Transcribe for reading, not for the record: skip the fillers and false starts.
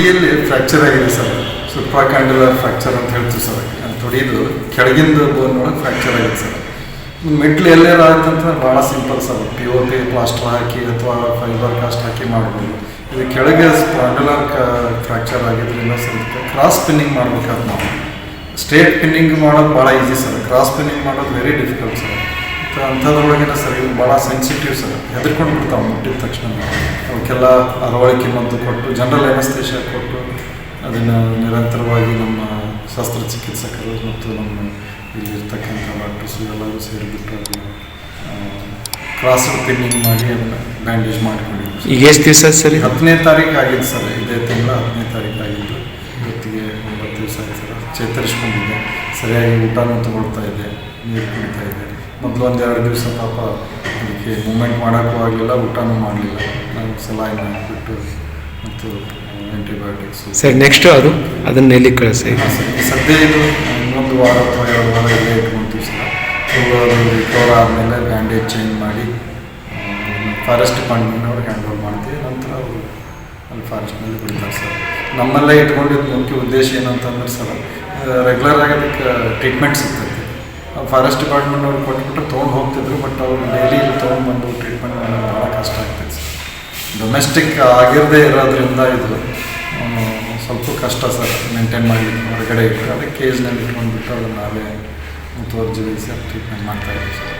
ತೊಡೆಯಲ್ಲಿ fracture ಆಗಿದೆ sir, ಸುಪ್ರಾಕ್ಯಾಂಡುಲರ್ fracture ಅಂತ ಹೇಳ್ತೀವಿ ಸರ್. ತೊಡೆದು ಕೆಳಗಿಂದ ಬೋನ್ ಒಳಗೆ ಫ್ರ್ಯಾಕ್ಚರ್ ಆಗಿದೆ ಸರ್. ಮೆಟ್ಲು ಎಲ್ಲೇನು ಆಯ್ತಂತಂದ್ರೆ ಭಾಳ ಸಿಂಪಲ್ ಸರ್, POP ಪ್ಲಾಸ್ಟರ್ ಹಾಕಿ ಅಥವಾ ಫೈಬರ್ ಕಾಸ್ಟ್ ಹಾಕಿ ಮಾಡ್ಬೋದು. ಇದು ಕೆಳಗೆ ಸ್ಪಾಂಡುಲರ್ ಫ್ರ್ಯಾಕ್ಚರ್ ಆಗಿದ್ದರಿಂದ ಸ್ವಲ್ಪ ಕ್ರಾಸ್ ಪಿನ್ನಿಂಗ್ ಮಾಡ್ಬೇಕಾದ್ರೆ ನಾವು ಸ್ಟ್ರೇಟ್ ಪಿನ್ನಿಂಗ್ ಮಾಡೋದು ಭಾಳ ಈಸಿ ಸರ್, ಕ್ರಾಸ್ ಪಿನ್ನಿಂಗ್ ಮಾಡೋದು ವೆರಿ ಡಿಫಿಕಲ್ಟ್ ಸರ್. ಮತ್ತು ಅಂಥದ್ರೊಳಗಿನ ಸರ್ ಇದು ಭಾಳ ಸೆನ್ಸಿಟಿವ್ ಸರ್, ಹೆದರ್ಕೊಂಡು ಬಿಡ್ತಾವೆ ಮುಟ್ಟಿದ ತಕ್ಷಣ. ಅವಕ್ಕೆಲ್ಲ ಅರವಳಿಕೆ ಮದ್ದು ಕೊಟ್ಟು ಜನರಲ್ ಎನಸ್ತೇಷಿಯಾ ಕೊಟ್ಟು ಅದನ್ನು ನಿರಂತರವಾಗಿ ನಮ್ಮ ಶಸ್ತ್ರಚಿಕಿತ್ಸಕರು ಮತ್ತು ನಮ್ಮ ಇಲ್ಲಿರ್ತಕ್ಕಂಥ ಡಾಕ್ಟರ್ಸು ಎಲ್ಲರೂ ಸೇರಿಬಿಟ್ಟು ಅದನ್ನು ಕ್ರಾಸ್ ಪಿನ್ನಿಂಗ್ ಮಾಡಿ ಅದನ್ನು ಬ್ಯಾಂಡೇಜ್ ಮಾಡಿಕೊಂಡಿದ್ವಿ. ಈಗ ಎಷ್ಟು ದಿವಸ ಸರ್? 10ನೇ ತಾರೀಕು ಆಗಿದ್ದು ಸರ್, ಇದೇ ತಿಂಗಳ 10ನೇ ತಾರೀಕು ಆಗಿದ್ದು. ಇವತ್ತಿಗೆ 9 ದಿವಸ ಆಯ್ತು ಸರ್. ಚೇತರಿಸ್ಕೊಂಡಿದ್ದೆ, ಸರಿಯಾಗಿ ಊಟನೂ ತೊಗೊಳ್ತಾ ಇದೆ, ನೀರು ಕುಡಿತಾ ಇದೆ. ಮೊದಲು 1-2 ದಿವಸ ಪಾಪ ಅದಕ್ಕೆ ಮೂಮೆಂಟ್ ಮಾಡೋಕ್ಕೂ ಆಗಲಿಲ್ಲ, ಊಟನೂ ಮಾಡಲಿಲ್ಲ. ನಾವು ಸಲಾಯಿನ ಹಾಕಿಬಿಟ್ಟು ಮತ್ತು ಆ್ಯಂಟಿಬಯೋಟಿಕ್ಸು. ಸರ್ ನೆಕ್ಸ್ಟು ಅದನ್ನು ಎಲ್ಲಿ ಕಳಿಸಿ? ಹಾಂ ಸರ್, ಸದ್ಯ ಇದು ಇನ್ನೊಂದು ವಾರ ಅಥವಾ 2 ವಾರ ಇಲ್ಲೇ ಇಟ್ಕೊಳ್ತೀವಿ ಸರ್. ಅದು ರಿಕವರ್ ಆದಮೇಲೆ ಬ್ಯಾಂಡೇಜ್ ಚೇಂಜ್ ಮಾಡಿ ಫಾರೆಸ್ಟ್ ಡಿಪಾರ್ಟ್ಮೆಂಟ್ನವ್ರಿಗೆ ಹ್ಯಾಂಡ್ ಓವರ್ ಮಾಡ್ತೀವಿ. ನಂತರ ಅವರು ಅಲ್ಲಿ ಫಾರೆಸ್ಟ್ನಲ್ಲಿ ಬಿಡ್ತಾರೆ ಸರ್. ನಮ್ಮಲ್ಲೇ ಇಟ್ಕೊಂಡಿದ್ದು ಮುಖ್ಯ ಉದ್ದೇಶ ಏನಂತಂದ್ರೆ ಸರ್, ರೆಗ್ಯುಲರಾಗಿ ಅದಕ್ಕೆ ಟ್ರೀಟ್ಮೆಂಟ್ ಸಿಗ್ತೈತಿ. ಫಾರೆಸ್ಟ್ ಡಿಪಾರ್ಟ್ಮೆಂಟ್ನವ್ರಿಗೆ ಕೊಟ್ಬಿಟ್ರೆ ತೊಗೊಂಡು ಹೋಗ್ತಿದ್ರು, ಬಟ್ ಅವರು ಡೈಲಿ ತೊಗೊಂಡ್ಬಂದು ಟ್ರೀಟ್ಮೆಂಟ್ ಮಾಡೋದು ಭಾಳ ಕಷ್ಟ ಆಗ್ತೈತೆ ಸರ್. ಡೊಮೆಸ್ಟಿಕ್ ಆಗಿರದೇ ಇರೋದ್ರಿಂದ ಇದು ಸ್ವಲ್ಪ ಕಷ್ಟ ಸರ್ ಮೇಂಟೈನ್ ಮಾಡಲಿಕ್ಕೆ. ಹೊರಗಡೆ ಇಟ್ಟು ಅದಕ್ಕೆ ಕೇಜ್ನಲ್ಲಿ ಇಟ್ಕೊಂಡ್ಬಿಟ್ಟು ಅದನ್ನು ನಾವೇ ಮುತುವರ್ಜಿ ವಹಿಸಿ ಟ್ರೀಟ್ಮೆಂಟ್ ಮಾಡ್ತಾಯಿದ್ದೀವಿ ಸರ್.